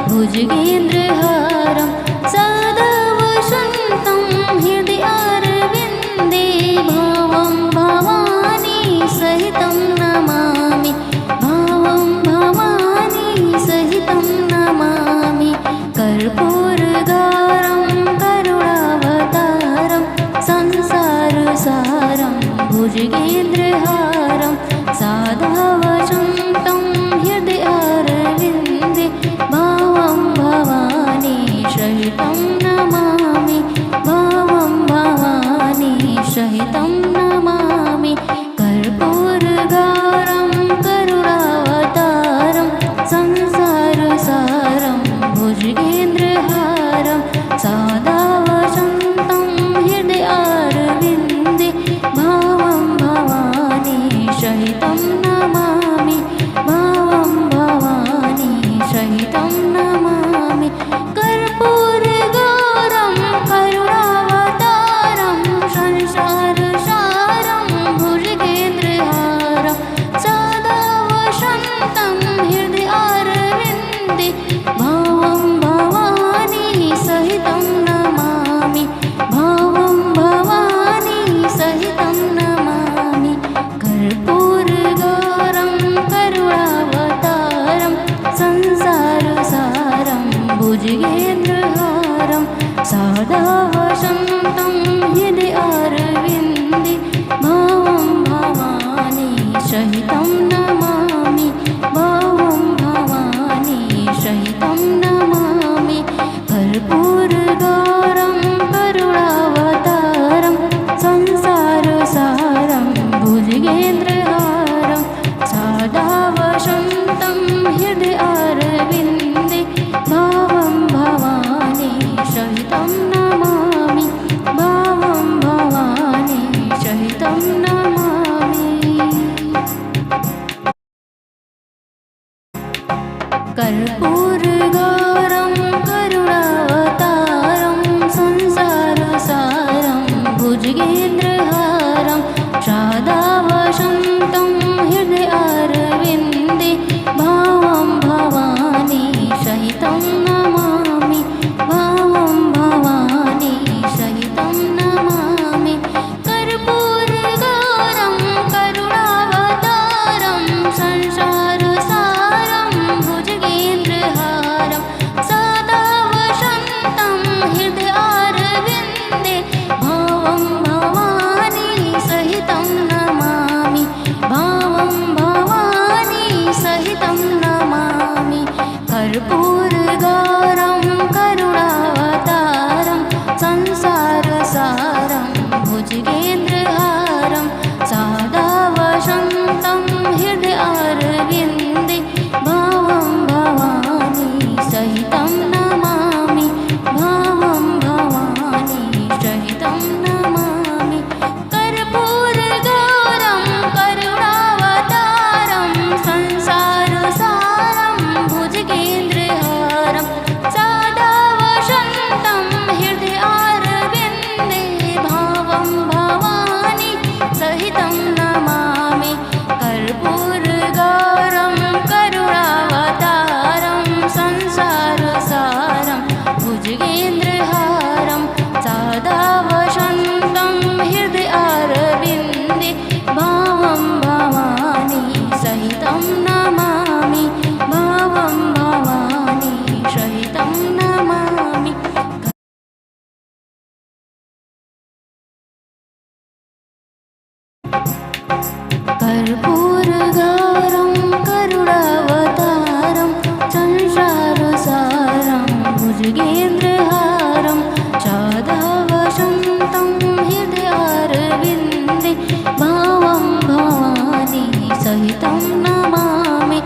भुजगेन्द्रहारं सदा वसन्तं हृदयारविन्दे भावं भवानी सहितं नमामि भावं भवानी सहितं नमामि कर्पूरगारं करुणावतारं संसारसारं भुजगेन्द्रहारं सदा वसन्तं हृदयारविन्दे भावं भवानी सहितं नमामि भावं भवानी सहितं नमामि कर्पूरगारं करुणावतारं संसारसारं भुजगेन्द्रहारं सदा वसन्तं हृदयारविन्दे भावं भवानी सहितं नमामि भावं भवानी सहितं नमामि कर्पूरगारं करुणावतारं संसारसारं भुजगेन्द्रहारं सदा वसन्तं हृदयारविन्दे भावं भवानी सहितं नमामि भावं भवानी सहितं नमामि कर्पूरगारं करुणावतारं संसारसारं भुजगेन्द्रहारं सदा वसन्तं हृदयारविन्दे भावं भवानी सहितं नमामि भावं भवानी सहितं नमामि कर्पूरगारं करुणावतारं संसारसारं भुजगेन्द्रहारं सदा वसन्तं हृदयारविन्दे भावं भवानी सहितं नमामि भावं भवानी सहितं नमामि कर्पूरगारं करुणावतारं संसारसारं भुजगेन्द्रहारं सदा वसन्तं हृदयारविन्दे भावं भवानी सहितं नमामि भावं भवानी सहितं नमामि कर्पूरगारं करुणावतारं संसारसारं भुजगेन्द्रहारं सदा वसन्तं हृदयारविन्दे भावं भवानी सहितं नमामि भावं भवानी सहितं नमामि कर्पूरगारं करुणावतारं संसारसारं भुजगेन्द्रहारं सदा वसन्तं हृदयारविन्दे भावं भवानी सहितं नमामि भावं भवानी सहितं नमामि कर्पूरगारं करुणावतारं संसारसारं भुजगेन्द्रहारं सदा वसन्तं हृदयारविन्दे भावं भवानी सहितं नमामि कर्पूरगारं करुणावतारं संसारसारं भुजगेन्द्रहारं सदा वसन्तं हृदयारविन्दे भावं भवानी सहितं नमामि भावं भवानी सहितं नमामि कर्पूरगारं करुणावतारं संसारसारं भुजगेन्द्रहारं सदा वसन्तं हृदयारविन्दे भावं भवानी सहितं नमामि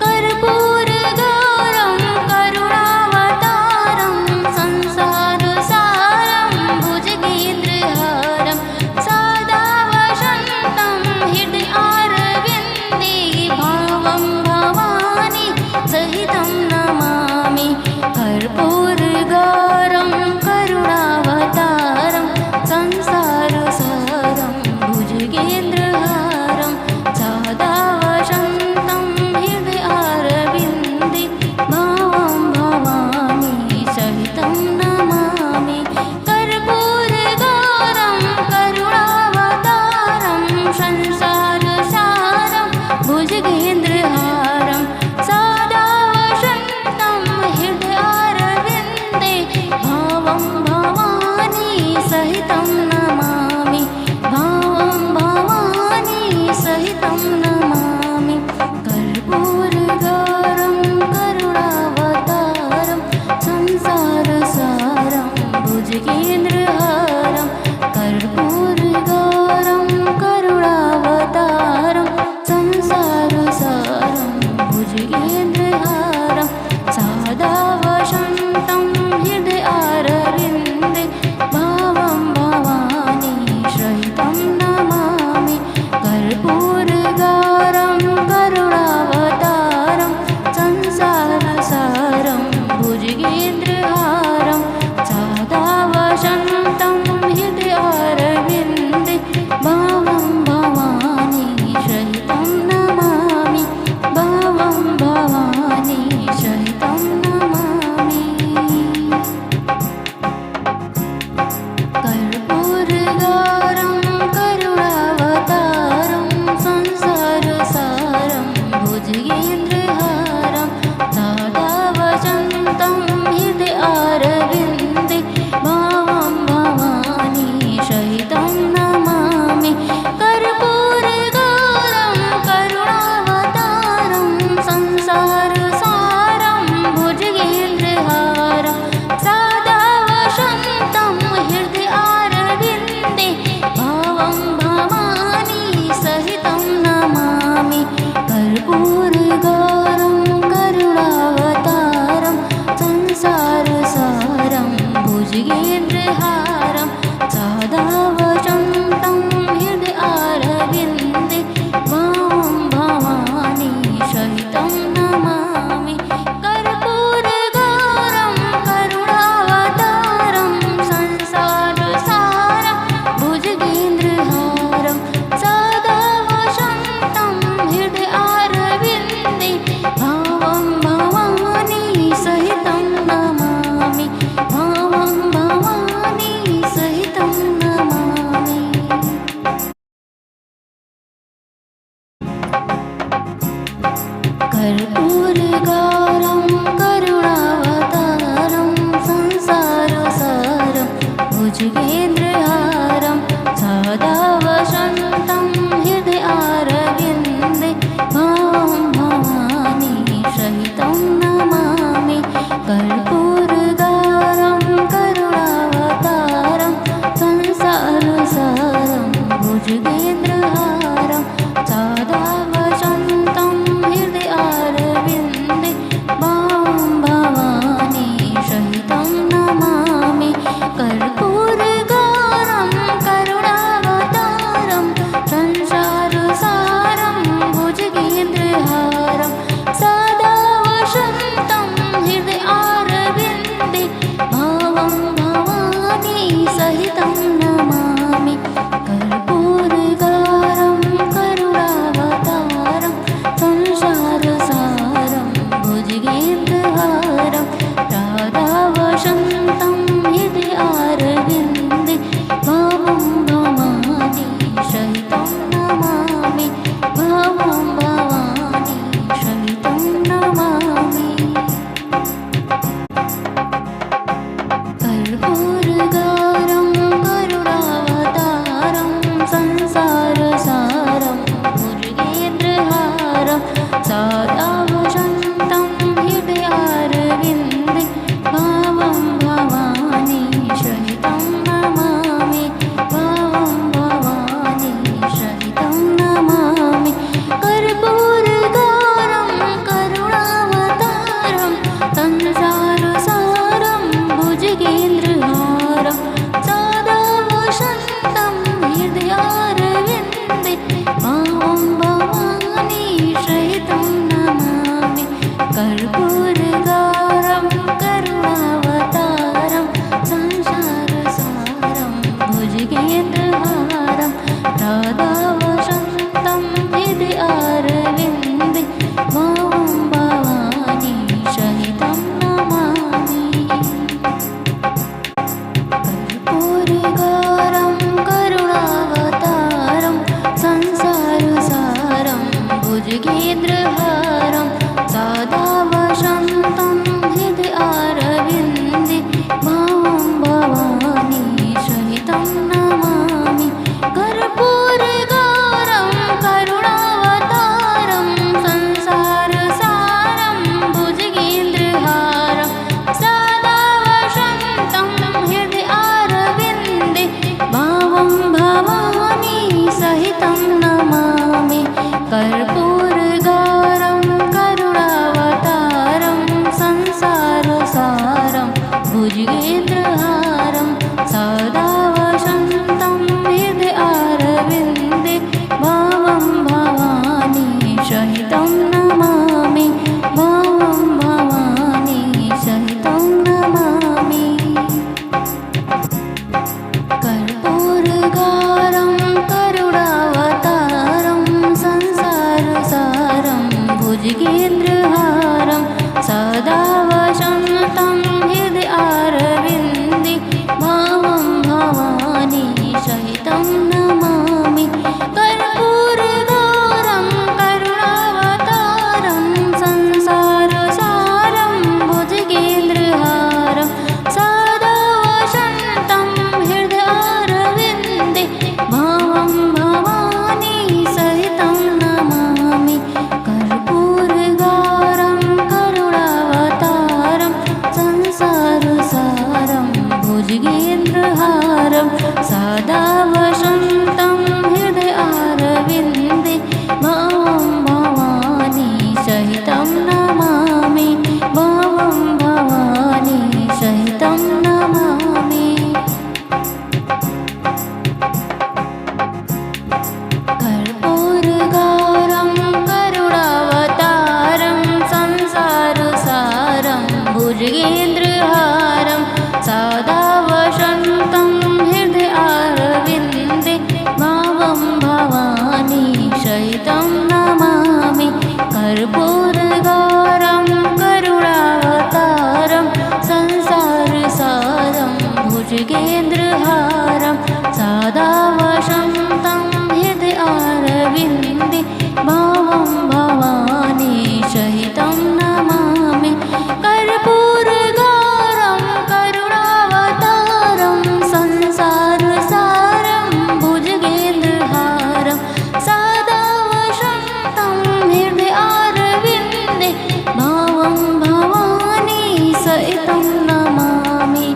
कर्पूरगारं करुणावतारं संसारसारं भुजगेन्द्रहारं सदा वसन्तं हृदयारविन्दे भावं भवानी सहितं नमामि कर्पूरगारं करुणावतारं संसारसारं भुजगेन्द्रहारं सदा वसन्तं हृदयारविन्दे भावं भवानी भुजगेन्द्रहारं सदा वसन्तं हृदयारविन्दे भावं भवानी सहितं नमामि भावं भवानी सहितं नमामि कर्पूरगारं करुणावतारं संसारसारं भुजगेन्द्रहारं सदा वसन्तं हृदयारविन्दे भावं भवानी सहितं नमामि कर्पूरगारं करुणावतारं संसारसारं भुजगेन्द्रहारं सदा वसन्तं हृदयारविन्दे भावं भवानी सहितं नमामि कर्पूरगारं करुणावतारं संसारसारं भुजगेन्द्रहारं सदा वसन्तं हृदयारविन्दे भावं भवानी सहितं नमामि भावं भवानी सहितं नमामि कर्पूरगारं करुणावतारं संसारसारं भुजगेन्द्रहारं सदा वसन्तं हृदयारविन्दे भावं भवानी सहितं नमामि कर्पूरगारं करुणावतारं संसारसारं भुजगेन्द्रहारं सदा वसन्तं हृदयारविन्दे भावं भवानी सहितं नमामि कर्पूरगारं करुणावतारं संसारसारं भुजगेन्द्रहारं सदा वसन्तं हृदयारविन्दे भावं भवानी सहितं नमामि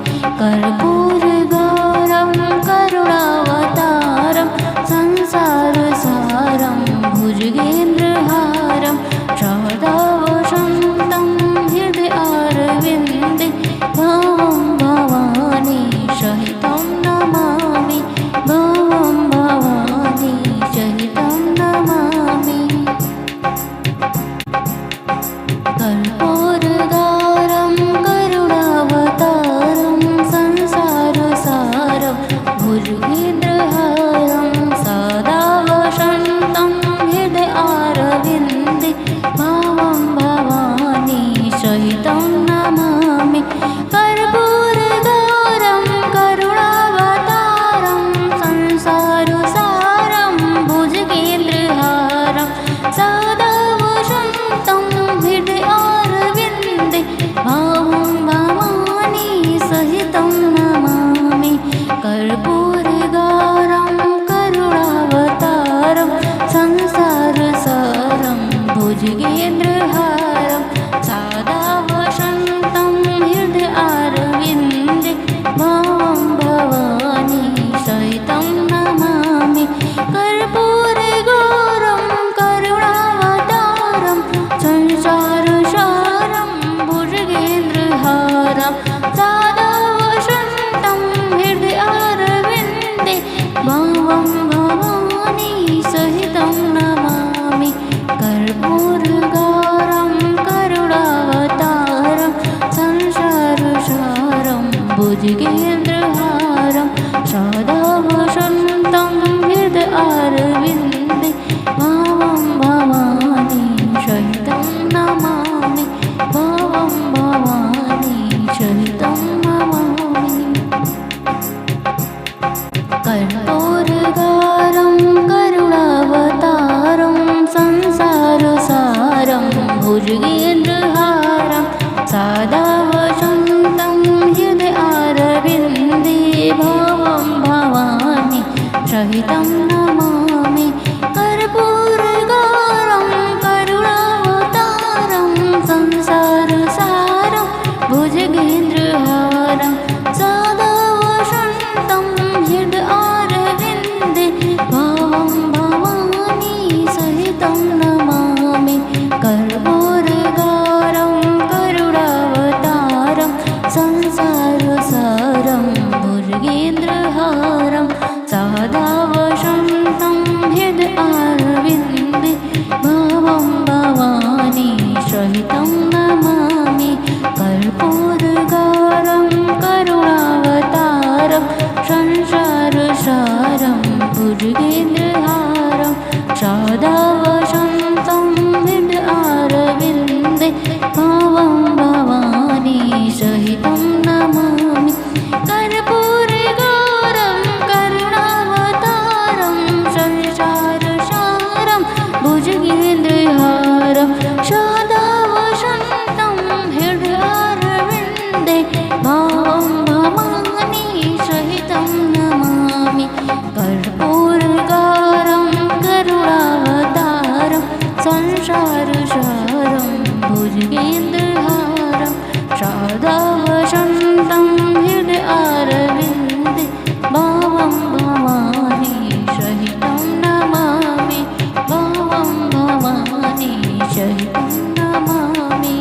कर्पूरगारं करुणावतारं संसारसारं भुजगेन्द्रहारं सदा वसन्तं हृदयारविन्दे भावं भवानी सहितं नमामि भावं भवानी सहितं नमामि कर्पूरगारं करुणावतारं संसारसारं भुजगेन्द्रहारं सदा वसन्तं हृदयारविन्दे भावं भवानी सहितं नमामि कर्पूरगारं करुणावतारं संसारसारं भुजगेन्द्रहारं सदा वसन्तं हृदयारविन्दे भावं भवानी सहितं नमामि कर्पूरगारं करुणावतारं संसारसारं भुजगेन्द्रहारं सदा वसन्तं हृदयारविन्दे भावं भवानी सहितं नमामि कर्पूरगारं करुणावतारं संसारसारं भुजगेन्द्रहारं सदा वसन्तं हृदयारविन्दे भावं भवानी सहितं नमामि कर्पूरगारं करुणावतारं संसारसारं भुजगेन्द्रहारं सदा वसन्तं हृदयारविन्दे भावं भवानी सहितं नमामि भावं भवानी सहितं नमामि कर्पूरगारं करुणावतारं संसारसारं भुजगेन्द्रहारं सदा वसन्तं हृदयारविन्दे भावं भवानी सहितं नमामि कर्पूरगारं करुणावतारं संसारसारं भुजगेन्द्रहारं सदा वसन्तं हृदयारविन्दे भावं भवानी सहितं नमामि कर्पूरगारं करुणावतारं संसार अरविन्दे भावं भवानी सहितं नमामि कर्पूरगारं करुणावतारं संसारसारं भुजगेन्द्रहारं सदा वसन्तं हृदयारविन्दे भावं भवानी सहितं नमामि भावं भवानी सहितं नमामि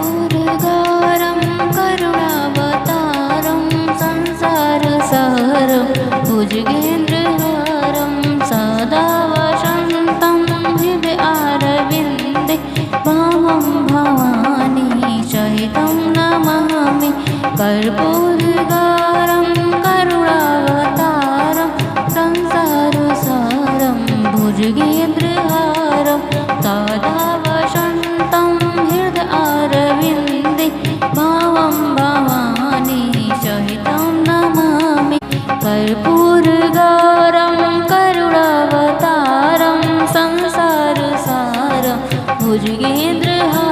कर्पूरगारं करुणावतारं संसारसारं भुजगेन्द्रहारं सदा वसन्तं हृदयारविन्दे भावं भवानी सहितं नमामि कर्पूरगारं करुणावतारं संसारसारं भुजगेन्द्रहारं सदा वसन्तं हृदयारविन्दे भावं भवानी सहितं नमामि कर्पूरगारं करुणावतारं संसारसारं भुजगेन्द्रहारं